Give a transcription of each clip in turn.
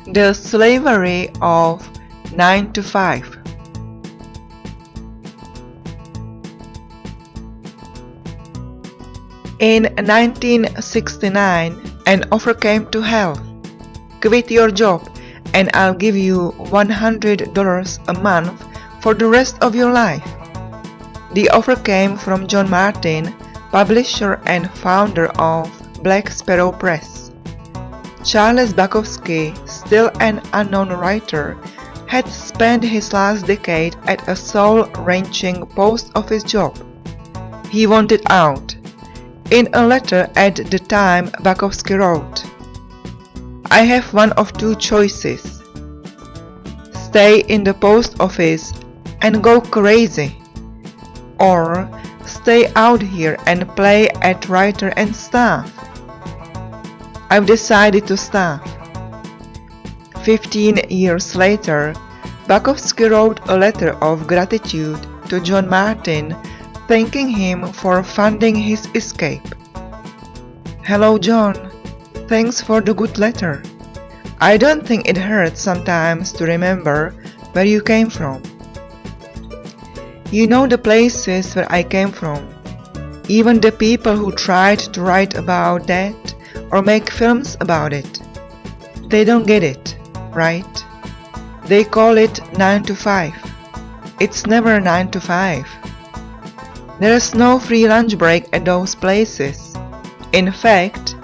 The slavery of 9 to 5. In 1969, an offer came to Hal. Quit your job and I'll give you $100 a month for the rest of your life. The offer came from John Martin, publisher and founder of Black Sparrow Press. Charles Bukowski, still an unknown writer, had spent his last decade at a soul-wrenching post office job. He wanted out. In a letter at the time, Bukowski wrote, "I have one of two choices. Stay in the post office and go crazy, or stay out here and play at writer and staff. I've decided to staff." 15 years later, Bukowski wrote a letter of gratitude to John Martin, thanking him for funding his escape. "Hello, John. Thanks for the good letter. I don't think it hurts sometimes to remember where you came from. You know the places where I came from. Even the people who tried to write about that or make films about it. They don't get it, right? They call it 9 to 5. It's never 9 to 5. There's no free lunch break at those places. In fact,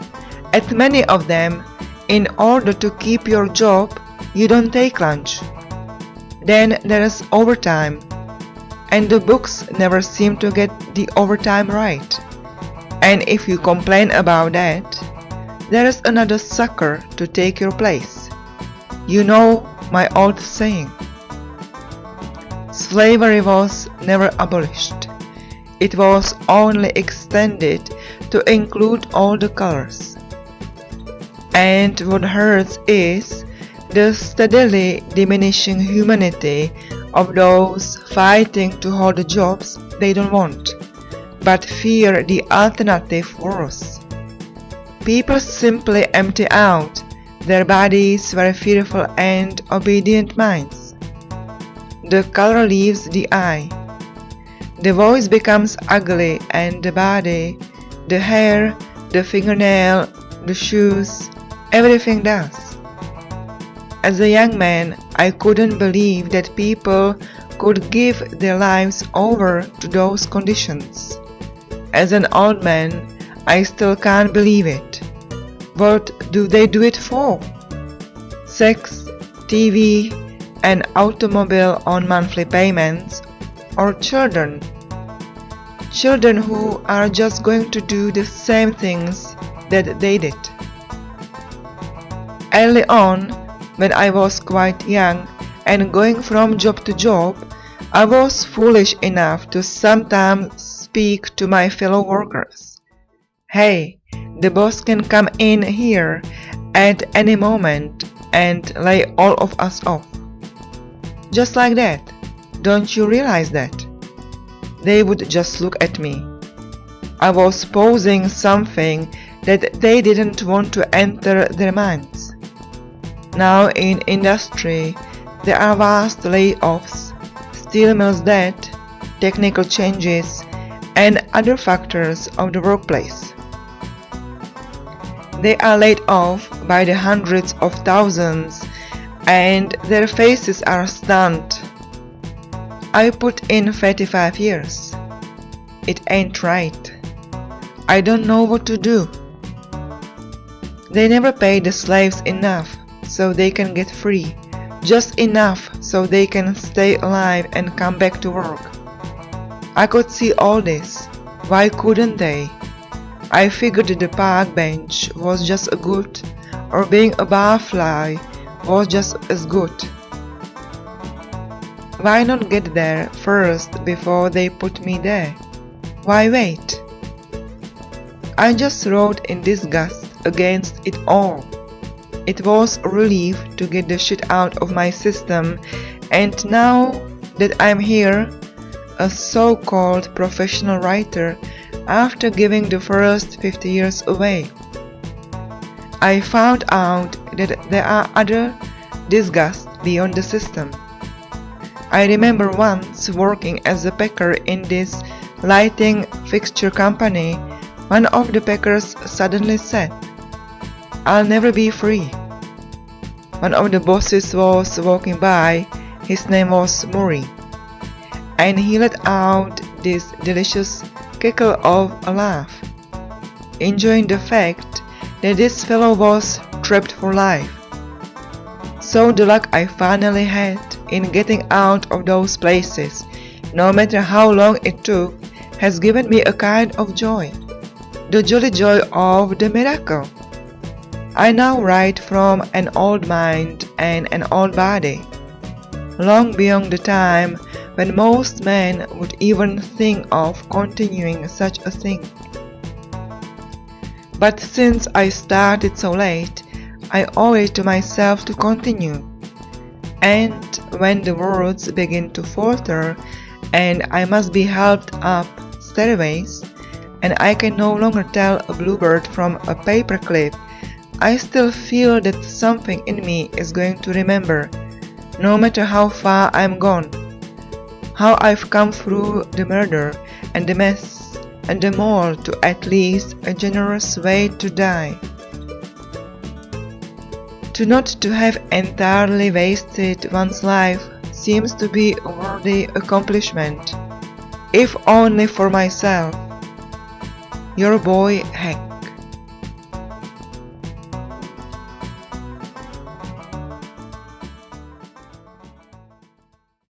at many of them, in order to keep your job, you don't take lunch. Then there's overtime, and the books never seem to get the overtime right. And if you complain about that, there's another sucker to take your place. You know my old saying. Slavery was never abolished. It was only extended to include all the colors. And what hurts is the steadily diminishing humanity of those fighting to hold the jobs they don't want, but fear the alternative worse. People simply empty out their bodies where fearful and obedient minds. The color leaves the eye. The voice becomes ugly and the body, the hair, the fingernail, the shoes, everything does. As a young man, I couldn't believe that people could give their lives over to those conditions. As an old man, I still can't believe it. What do they do it for? Sex, TV, an automobile on monthly payments, or children? Children who are just going to do the same things that they did. Early on, when I was quite young and going from job to job, I was foolish enough to sometimes speak to my fellow workers. "Hey, the boss can come in here at any moment and lay all of us off." Just like that. Don't you realize that? They would just look at me. I was posing something that they didn't want to enter their minds. Now in industry, there are vast layoffs, steel mills dead, technical changes, and other factors of the workplace. They are laid off by the hundreds of thousands, and their faces are stunned. I put in 35 years. It ain't right. I don't know what to do. They never pay the slaves enough so they can get free, just enough so they can stay alive and come back to work. I could see all this. Why couldn't they? I figured the park bench was just as good, or being a barfly was just as good. Why not get there first before they put me there? Why wait? I just wrote in disgust against it all. It was a relief to get the shit out of my system, and now that I'm here, a so-called professional writer, after giving the first 50 years away, I found out that there are other disgust beyond the system. I remember once working as a packer in this lighting fixture company. One of the packers suddenly said, "I'll never be free." One of the bosses was walking by. His name was Murray, and he let out this delicious cackle of a laugh, enjoying the fact that this fellow was trapped for life. So the luck I finally had in getting out of those places, no matter how long it took, has given me a kind of joy, the jolly joy of the miracle. I now write from an old mind and an old body, long beyond the time when most men would even think of continuing such a thing. But since I started so late, I owe it to myself to continue. And when the words begin to falter and I must be helped up stairways, and I can no longer tell a bluebird from a paperclip, I still feel that something in me is going to remember, no matter how far I'm gone, how I've come through the murder and the mess and the more to at least a generous way to die. To not to have entirely wasted one's life seems to be a worthy accomplishment, if only for myself. Your boy Hack.